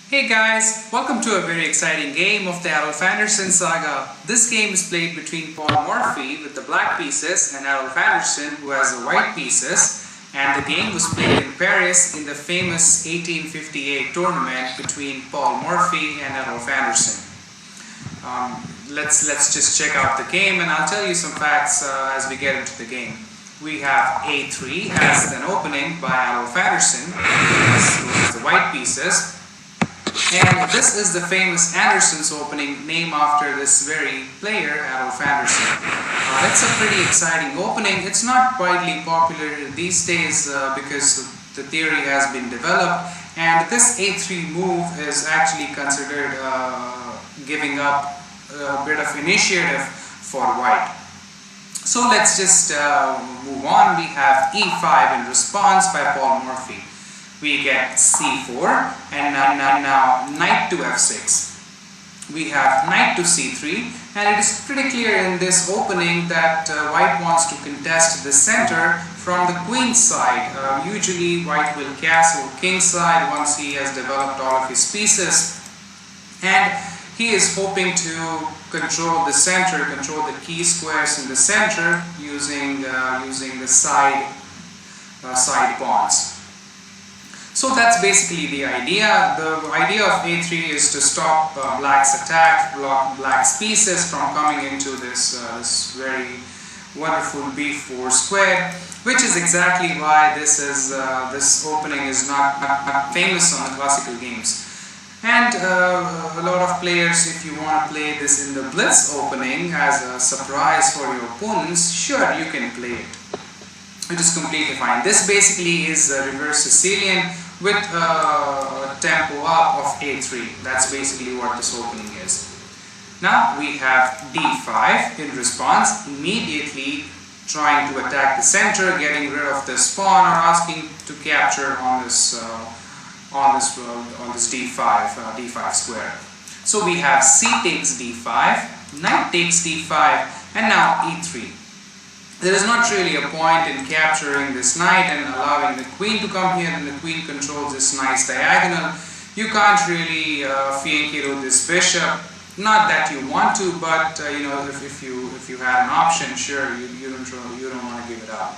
Hey guys, welcome to a very exciting game of the Adolf Anderssen saga. This game is played between Paul Morphy with the black pieces and Adolf Anderssen who has the white pieces, and the game was played in Paris in the famous 1858 tournament between Paul Morphy and Adolf Anderssen. Let's just check out the game, and I'll tell you some facts as we get into the game. We have A3 as an opening by Adolf Anderssen, who has the white pieces. And this is the famous Anderssen's Opening, named after this very player, Adolf Anderssen. It's a pretty exciting opening. It's not widely popular these days because the theory has been developed, and this A3 move is actually considered giving up a bit of initiative for white. So let's just move on. We have E5 in response by Paul Morphy. We get C4 and now knight to F6. We have knight to C3, and it is pretty clear in this opening that white wants to contest the center from the queen side. Usually white will castle king side once he has developed all of his pieces, and he is hoping to control the center, control the key squares in the center using the side pawns. So that's basically the idea. The idea of A3 is to stop black's attack, block black's pieces from coming into this very wonderful B4 square, which is exactly why this opening is not famous on the classical games. And a lot of players, if you want to play this in the Blitz opening as a surprise for your opponents, sure, you can play it. It is completely fine. This basically is a reverse Sicilian with a tempo up of A3. That's basically what this opening is. Now we have D5 in response, immediately trying to attack the center, getting rid of this pawn or asking to capture on this D5 square. So we have C takes D5, knight takes D5, and now E3. There is not really a point in capturing this knight and allowing the queen to come here, and the queen controls this nice diagonal. You can't really fianchetto this bishop. Not that you want to, but if you had an option, sure, you don't want to give it up.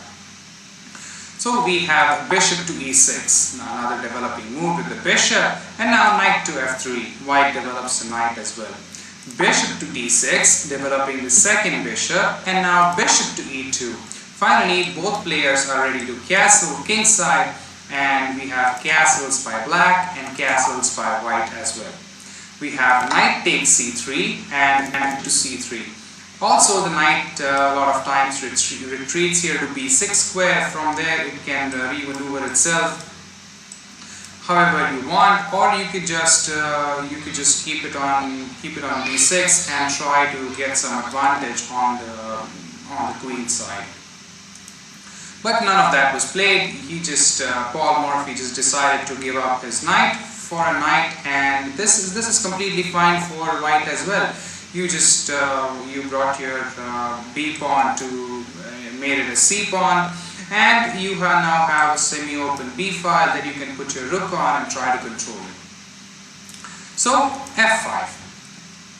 So we have bishop to E6, now another developing move with the bishop, and now knight to F3. White develops the knight as well. Bishop to D6, developing the second bishop, and now bishop to E2. Finally, both players are ready to castle kingside, and we have castles by black and castles by white as well. We have knight takes C3 and knight to C3. Also, the knight a lot of times retreats here to B6 square. From there, it can remaneuver itself however you want, or you could just keep it on B6 and try to get some advantage on the queen side. But none of that was played. Paul Morphy just decided to give up his knight for a knight, and this is completely fine for white as well. You just you brought your B pawn to made it a C pawn. And you now have a semi-open B file that you can put your rook on and try to control it. So F5,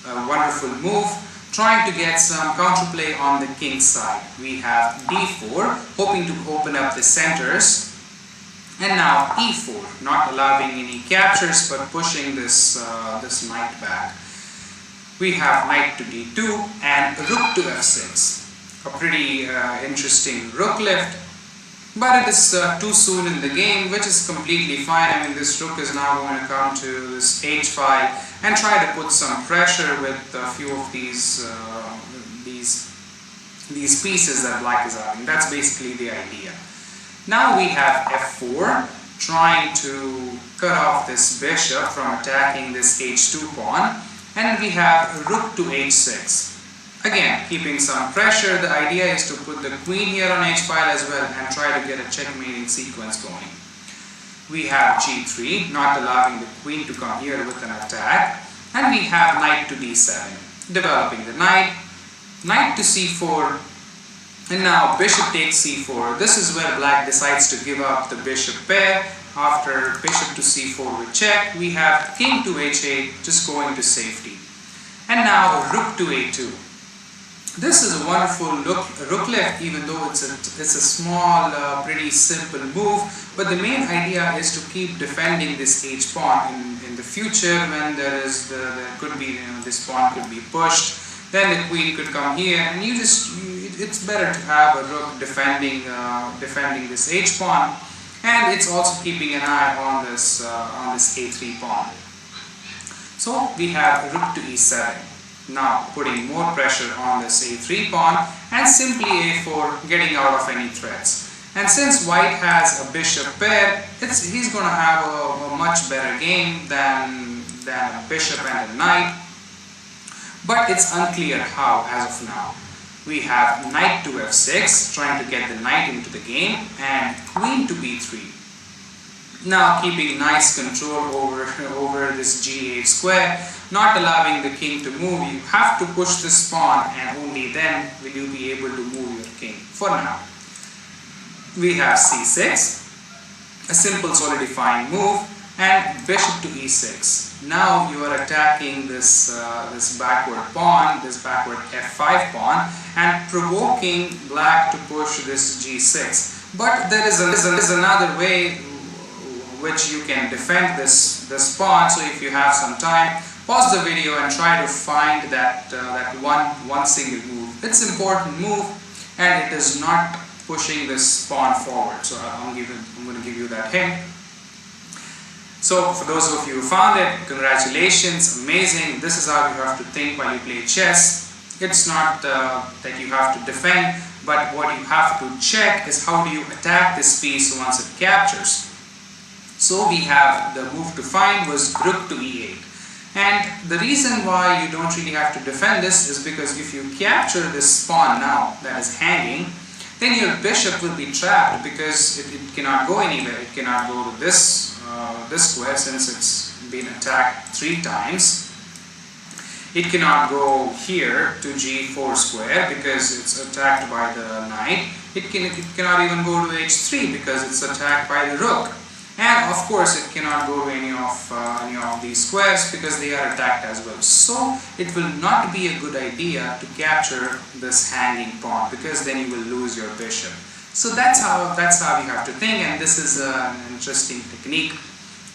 a wonderful move, trying to get some counterplay on the king side. We have D4, hoping to open up the centers, and now E4, not allowing any captures but pushing this knight back. We have knight to D2 and rook to F6, a pretty interesting rook lift. But it is too soon in the game, which is completely fine. I mean, this rook is now going to come to this H file and try to put some pressure with a few of these pieces that black is having. That's basically the idea. Now we have F4, trying to cut off this bishop from attacking this H2 pawn, and we have rook to H6. Again, keeping some pressure. The idea is to put the queen here on H-file as well and try to get a checkmating sequence going. We have G3, not allowing the queen to come here with an attack. And we have knight to D7, developing the knight. Knight to C4, And now bishop takes c4. This is where black decides to give up the bishop pair. After bishop to c4 with check, we have king to h8 just going to safety. And now rook to a2. This is a wonderful rook left, even though it's a small, pretty simple move. But the main idea is to keep defending this h pawn in the future when there could be, this pawn could be pushed. Then the queen could come here, and it's better to have a rook defending this h pawn, and it's also keeping an eye on this a3 pawn. So we have rook to e7. Now putting more pressure on this a3 pawn, and simply a4, getting out of any threats. And since white has a bishop pair, he's going to have a much better game than a bishop and a knight. But it's unclear how as of now. We have knight to f6, trying to get the knight into the game, and queen to b3. Now keeping nice control over this g8 square, not allowing the king to move. You have to push this pawn, and only then will you be able to move your king. For now, we have c6, a simple solidifying move, and bishop to e6. Now you are attacking this backward pawn, this backward f5 pawn, and provoking black to push this g6. But there is another way which you can defend this pawn. So if you have some time, pause the video and try to find that one single move. It's an important move, and it is not pushing this pawn forward. So I'm going to give you that hint. So for those of you who found it, congratulations, amazing. This is how you have to think while you play chess. It's not that you have to defend, but what you have to check is how do you attack this piece once it captures. So we have the move to find was rook to e8. And the reason why you don't really have to defend this is because if you capture this pawn now that is hanging, then your bishop will be trapped because it cannot go anywhere. It cannot go to this square since it's been attacked 3 times. It cannot go here to g4 square because it's attacked by the knight. It cannot even go to h3 because it's attacked by the rook. And of course it cannot go to any of these squares because they are attacked as well. So it will not be a good idea to capture this hanging pawn because then you will lose your bishop. So that's how you have to think, and this is an interesting technique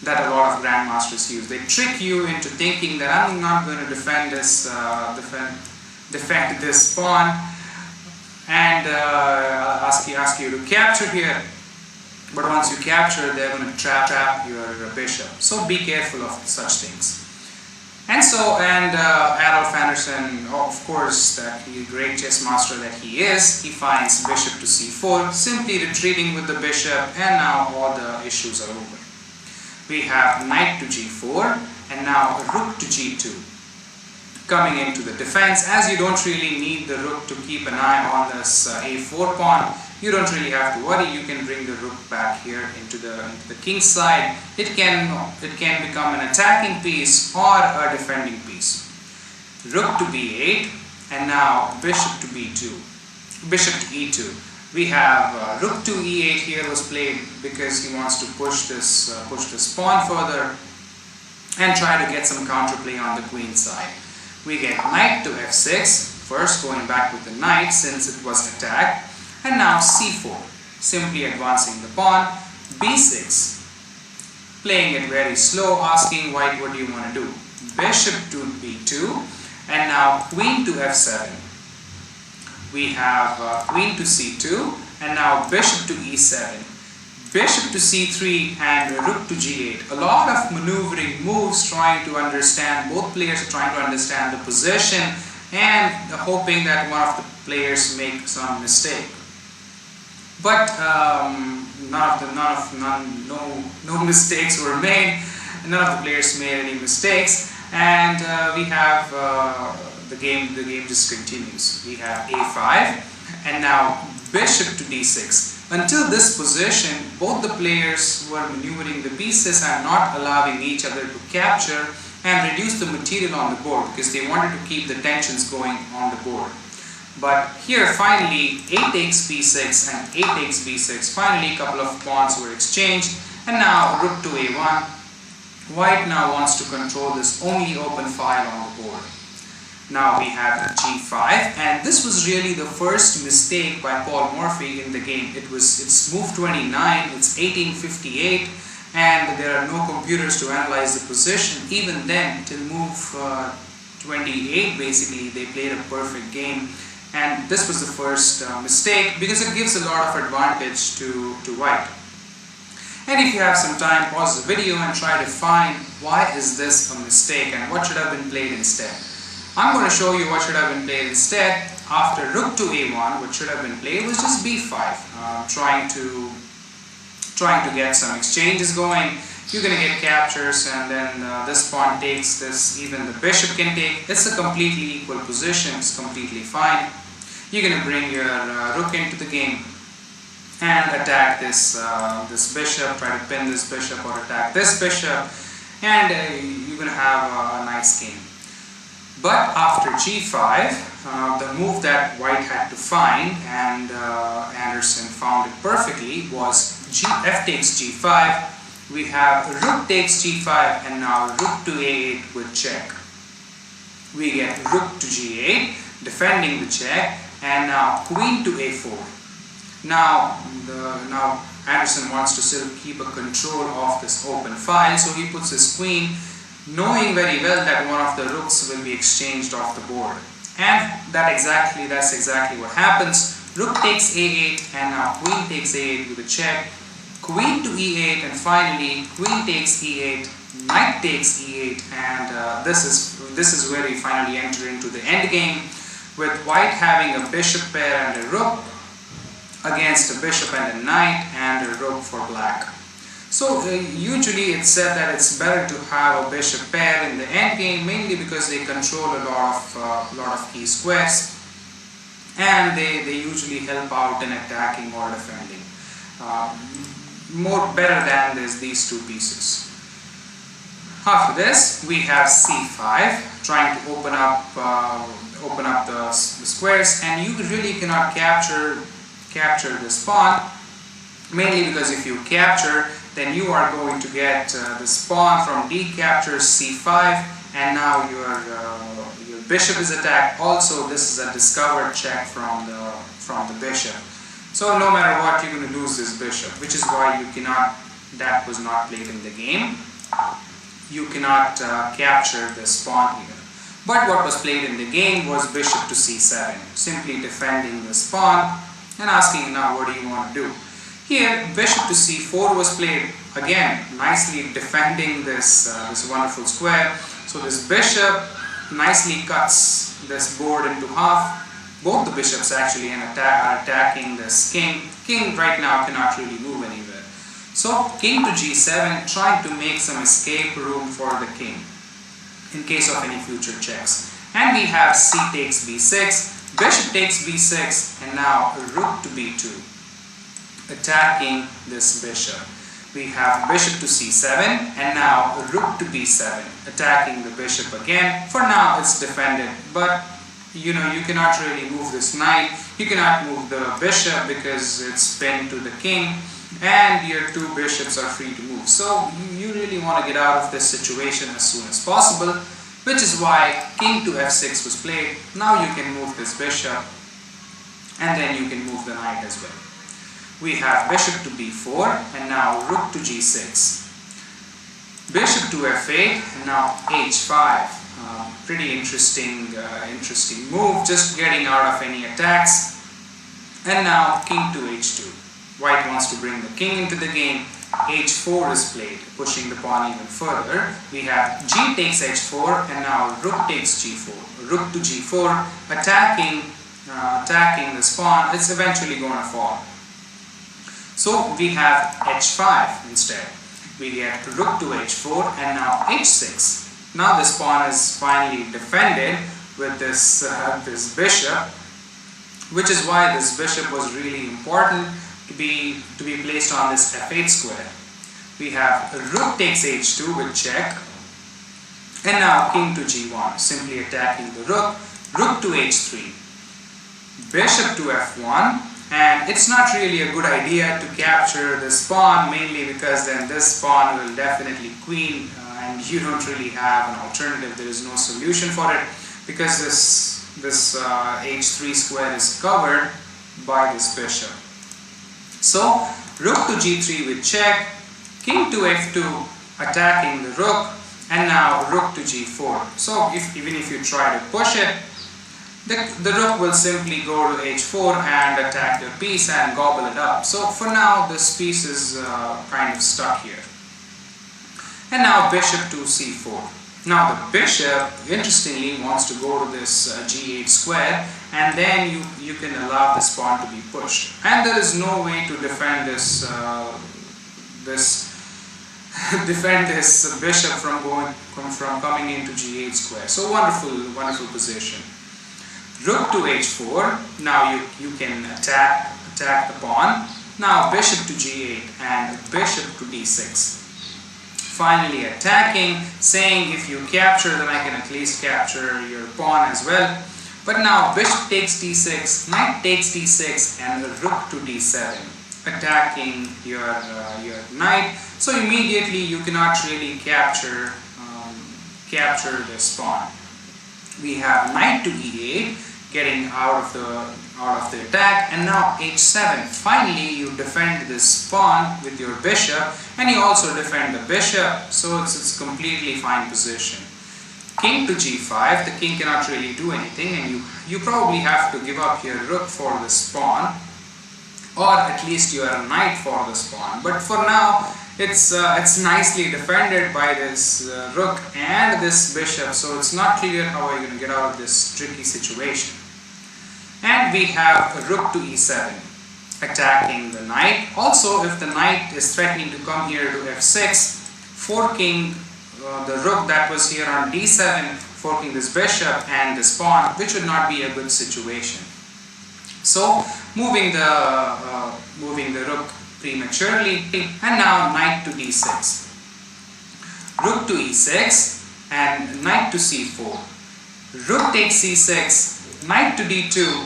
that a lot of grandmasters use. They trick you into thinking that I'm not going to defend this pawn, and ask you to capture here. But once you capture, they're going to trap your bishop. So be careful of such things. And Adolf Anderssen, of course, that great chess master that he is, he finds bishop to c4, simply retreating with the bishop, and now all the issues are over. We have knight to g4, and now rook to g2. Coming into the defense, as you don't really need the rook to keep an eye on this a4 pawn, you don't really have to worry. You can bring the rook back here into the king's side. It can become an attacking piece or a defending piece. Rook to b8, and now bishop to b2, bishop to e2. We have rook to e8 here was played because he wants to push this pawn further and try to get some counterplay on the queen side. We get knight to f6, first going back with the knight since it was attacked. And now c4, simply advancing the pawn, b6, playing it very slow, asking white what do you want to do. Bishop to b2, and now queen to f7. We have queen to c2, and now bishop to e7, bishop to c3, and rook to g8. A lot of maneuvering moves, trying to understand, both players are trying to understand the position and hoping that one of the players make some mistake. But no mistakes were made. None of the players made any mistakes, and we have the game just continues. We have a5, and now bishop to d6. Until this position, both the players were maneuvering the pieces and not allowing each other to capture and reduce the material on the board because they wanted to keep the tensions going on the board. But here finally a takes b6 and a takes b6. Finally a couple of pawns were exchanged, and now rook to a1. White now wants to control this only open file on the board. Now we have g5, and this was really the first mistake by Paul Morphy in the game. It's move 29, it's 1858, and there are no computers to analyze the position. Even then, till move 28 basically, they played a perfect game, and this was the first mistake, because it gives a lot of advantage to white. And if you have some time, pause the video and try to find why is this a mistake and what should have been played instead. I'm going to show you what should have been played instead. After rook to a1, what should have been played was just b5, trying to get some exchanges going. You're going to get captures, and then this pawn takes this, even the bishop can take. It's a completely equal position, it's completely fine. You're going to bring your rook into the game and attack this bishop, try to pin this bishop or attack this bishop, and you're going to have a nice game. But after g5, the move that white had to find, and Anderssen found it perfectly, was f takes g5. We have rook takes g5, and now rook to a8 with check. We get rook to g8, defending the check, and now queen to a4. Now Anderssen wants to still keep a control of this open file, so he puts his queen, knowing very well that one of the rooks will be exchanged off the board. And that's exactly what happens. Rook takes a8, and now queen takes a8 with a check. Queen to e8, and finally queen takes e8, knight takes e8, and this is where we finally enter into the end game, with white having a bishop pair and a rook against a bishop and a knight and a rook for black. So usually it's said that it's better to have a bishop pair in the endgame, mainly because they control a lot of key squares, and they usually help out in attacking or defending better than these two pieces. After this, we have c5, trying to open up the squares, and you really cannot capture this pawn, mainly because if you capture, then you are going to get this pawn from d captures c5, and now your bishop is attacked. Also, this is a discovered check from the bishop. So no matter what, you're going to lose this bishop, which is why you cannot. That was not played in the game. You cannot capture this pawn here. But what was played in the game was bishop to c7, simply defending this pawn and asking, now what do you want to do? Here, bishop to c4 was played, again nicely defending this wonderful square. So this bishop nicely cuts this board into half. Both the bishops actually are attacking this king. King right now cannot really move anywhere. So king to g7, trying to make some escape room for the king in case of any future checks. And we have c takes b6, bishop takes b6, and now rook to b2, attacking this bishop. We have bishop to c7, and now rook to b7, attacking the bishop again. For now it's defended, but you cannot really move this knight, you cannot move the bishop because it's pinned to the king, and your two bishops are free to move. So you really want to get out of this situation as soon as possible, which is why king to f6 was played. Now you can move this bishop, and then you can move the knight as well. We have bishop to b4, and now rook to g6. Bishop to f8, and now h5. Pretty interesting move, just getting out of any attacks. And now king to h2. White wants to bring the king into the game. h4 is played, pushing the pawn even further. We have g takes h4, and now rook takes g4. Rook to g4, attacking this pawn. It's eventually going to fall. So we have h5 instead. We get rook to h4, and now h6. Now this pawn is finally defended with this bishop, which is why this bishop was really important to be placed on this f8 square. We have rook takes h2 with check, and now king to g1, simply attacking the rook. Rook to h3. bishop to f1, and it's not really a good idea to capture this pawn, mainly because then this pawn will definitely queen, and you don't really have an alternative. There is no solution for it because this h3 square is covered by this bishop. So rook to g3 with check, king to f2 attacking the rook, and now rook to g4. So even if you try to push it, the rook will simply go to h4 and attack your piece and gobble it up. So for now this piece is kind of stuck here. And now bishop to c4. Now the bishop interestingly wants to go to this g8 square, and then you can allow this pawn to be pushed. And there is no way to defend this defend this bishop from coming into g8 square. So wonderful position. Rook to h4. Now you can attack the pawn. Now bishop to g8 and bishop to d6. Finally attacking, saying if you capture, then I can at least capture your pawn as well. But now bishop takes d6, knight takes d6, and the rook to d7, attacking your knight. So immediately you cannot really capture this pawn. We have knight to e8, getting out of the attack, and now h7. Finally you defend this pawn with your bishop, and you also defend the bishop, so it's completely fine position. King to g5, the king cannot really do anything, and you probably have to give up your rook for this pawn, or at least your knight for this pawn. But for now it's nicely defended by this rook and this bishop, so it's not clear how are you going to get out of this tricky situation. And we have a rook to e7, attacking the knight. Also, if the knight is threatening to come here to f6, forking the rook that was here on d7, forking this bishop and this pawn, which would not be a good situation. So moving the rook prematurely, and now knight to d6, rook to e6, and knight to c4. Rook takes c6, knight to d2.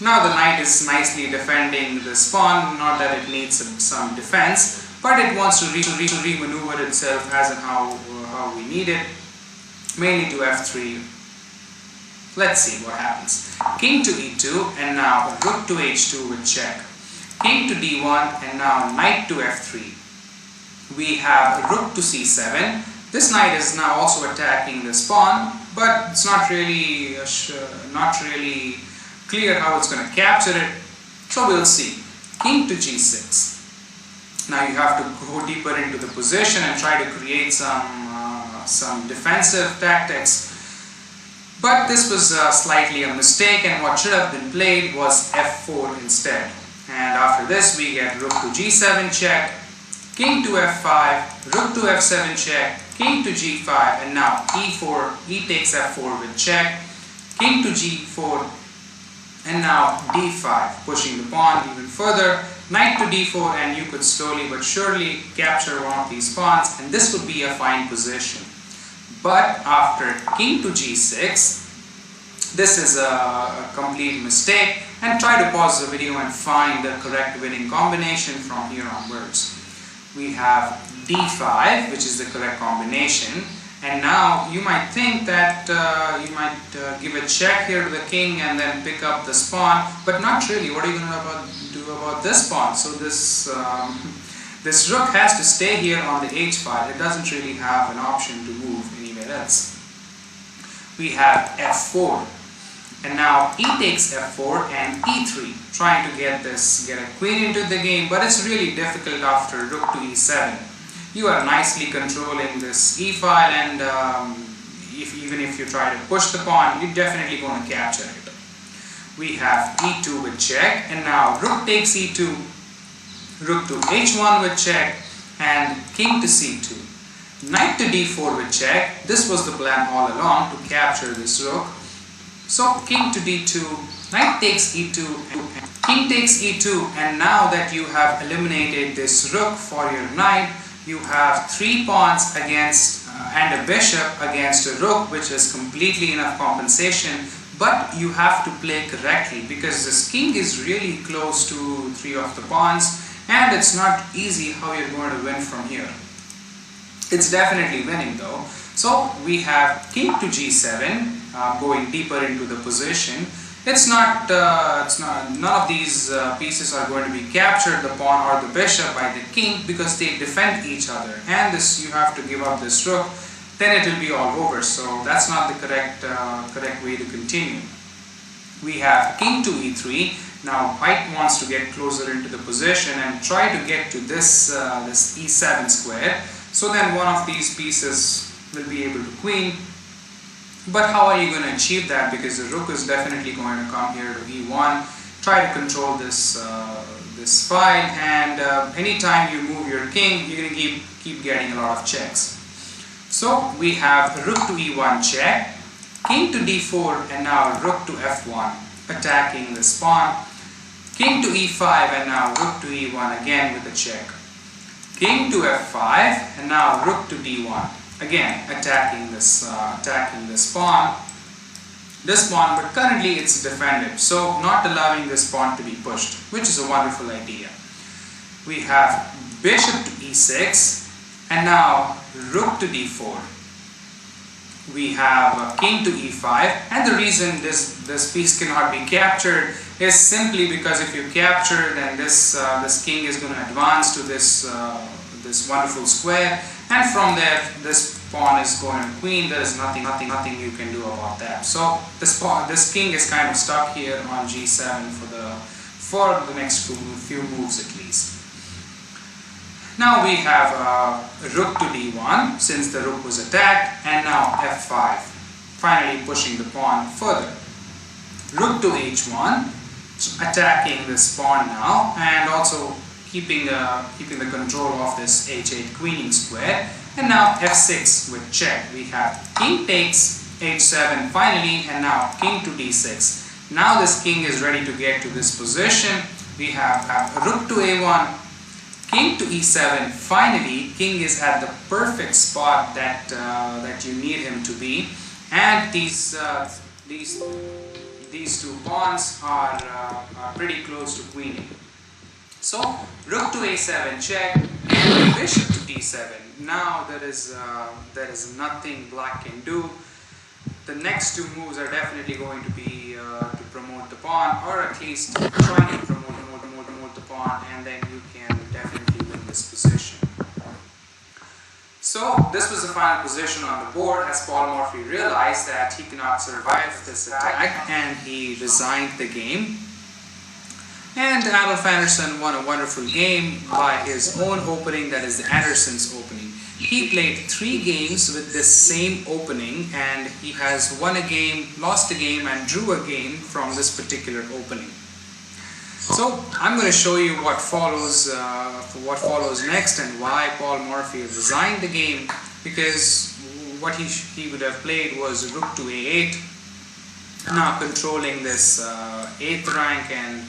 Now the knight is nicely defending this pawn, not that it needs some defense, but it wants to re-maneuver itself as and how we need it, mainly to f3. Let's see what happens. King to e2, and now rook to h2 with check. King to d1, and now knight to f3. We have rook to c7. This knight is now also attacking this pawn, but it's not really clear how it's going to capture it. So we'll see. King to g6. Now you have to go deeper into the position and try to create some defensive tactics. But this was slightly a mistake, and what should have been played was f4 instead. And after this we get rook to g7 check, king to f5, rook to f7 check, king to g5, and now e4, e takes f4 with check, king to g4, and now d5, pushing the pawn even further, knight to d4, and you could slowly but surely capture one of these pawns, and this would be a fine position. But after king to g6, this is a complete mistake, and try to pause the video and find the correct winning combination from here onwards. We have d5, which is the correct combination, and now you might think that you might give a check here to the king and then pick up this pawn, but not really. What are you going to do about this pawn? So this this rook has to stay here on the h file. It doesn't really have an option to move anywhere else. We have f4, and now e takes f4 and e3, trying to get a queen into the game, but it's really difficult after rook to e7. You are nicely controlling this e file, and even if you try to push the pawn, you're definitely going to capture it. We have e2 with check, and now rook takes e2, rook to h1 with check, and king to c2. Knight to d4 with check. This was the plan all along, to capture this rook. So king to d2, knight takes e2, king takes e2, and now that you have eliminated this rook for your knight, you have 3 pawns against and a bishop against a rook, which is completely enough compensation but you have to play correctly because this king is really close to 3 of the pawns and it's not easy how you're going to win from here. It's definitely winning though. So we have king to g7, going deeper into the position. None of these pieces are going to be captured, the pawn or the bishop, by the king because they defend each other. And this, you have to give up this rook, then it will be all over. So that's not the correct way to continue. We have king to e3. Now white wants to get closer into the position and try to get to this e7 square. So then one of these pieces will be able to queen. But how are you going to achieve that? Because the rook is definitely going to come here to e1, try to control this this file, and anytime you move your king, you're going to keep getting a lot of checks. So we have rook to e1 check, king to d4, and now rook to f1, attacking this pawn, king to e5, and now rook to e1 again with a check, king to f5, and now rook to d1. Again, attacking this pawn, but currently it's defended, so not allowing this pawn to be pushed, which is a wonderful idea. We have bishop to e6, and now rook to d4. We have king to e5, and the reason this piece cannot be captured is simply because if you capture, then this king is going to advance to this wonderful square, and from there this pawn is going to queen. There is nothing you can do about that. So this king is kind of stuck here on g7 for the next few moves at least. Now we have rook to d1 since the rook was attacked, and now f5, finally pushing the pawn further. Rook to h1, attacking this pawn now, and also keeping the control of this h8 queening square. And now f6 with check. We have king takes h7 finally, and now king to d6. Now this king is ready to get to this position. We have rook to a1, king to e7. Finally, king is at the perfect spot that you need him to be, and these two pawns are pretty close to queening. So rook to a7 check, and bishop to d7. Now there is nothing black can do. The next two moves are definitely going to be to promote the pawn, or at least try to promote the pawn, and then you can definitely win this position. So this was the final position on the board, as Paul Morphy realized that he cannot survive this attack, and he resigned the game. And Adolf Anderssen won a wonderful game by his own opening, that is the Anderssen's Opening. He played 3 games with this same opening, and he has won a game, lost a game, and drew a game from this particular opening. So I'm going to show you what follows next, and why Paul Morphy resigned the game, because what he would have played was rook to a8, now controlling this 8th rank and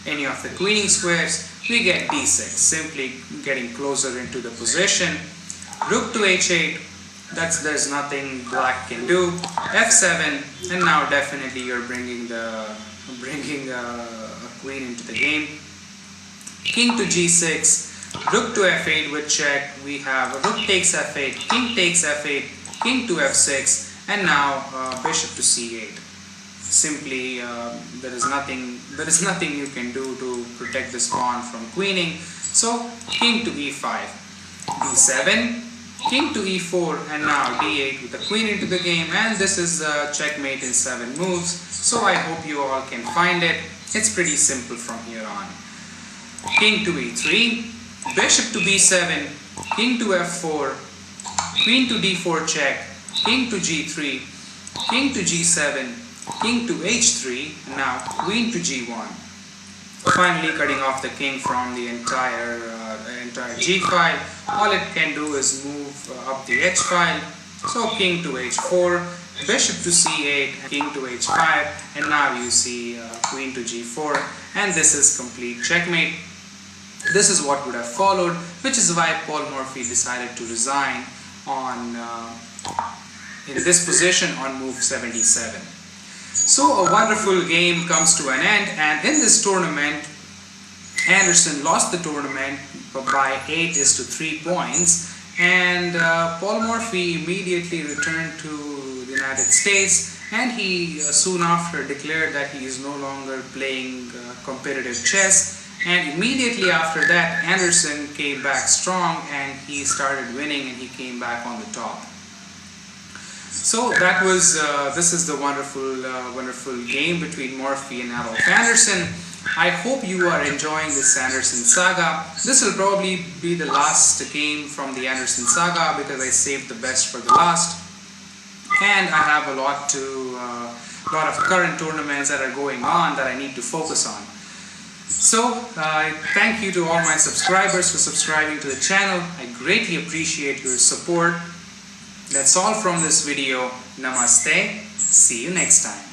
any of the queening squares. We get d6, simply getting closer into the position. Rook to h8, there's nothing black can do. f7, and now definitely you're bringing a queen into the game. King to g6, rook to f8 with check. We have rook takes f8, king takes f8, king to f6, and now bishop to c8. Simply there is nothing you can do to protect this pawn from queening. So king to e5, d7, king to e4, and now d8 with a queen into the game, and this is checkmate in 7 moves. So I hope you all can find it. It's pretty simple from here on. King to e3, bishop to b7, king to f4, queen to d4 check, king to g3, king to g7, king to h3, and now queen to g1. Finally cutting off the king from the entire g file. All it can do is move up the h file. So king to h4, bishop to c8, king to h5, and now you see queen to g4, and this is complete checkmate. This is what would have followed, which is why Paul Morphy decided to resign in this position on move 77. So a wonderful game comes to an end, and in this tournament, Anderssen lost the tournament by 8-3 points, and Paul Morphy immediately returned to the United States, and he soon after declared that he is no longer playing competitive chess. And immediately after that, Anderssen came back strong and he started winning and he came back on the top. So that was, this is the wonderful game between Morphy and Adolf Anderssen. I hope you are enjoying this Anderssen saga. This will probably be the last game from the Anderssen saga because I saved the best for the last. And I have a lot of current tournaments that are going on that I need to focus on. So, thank you to all my subscribers for subscribing to the channel. I greatly appreciate your support. That's all from this video. Namaste. See you next time.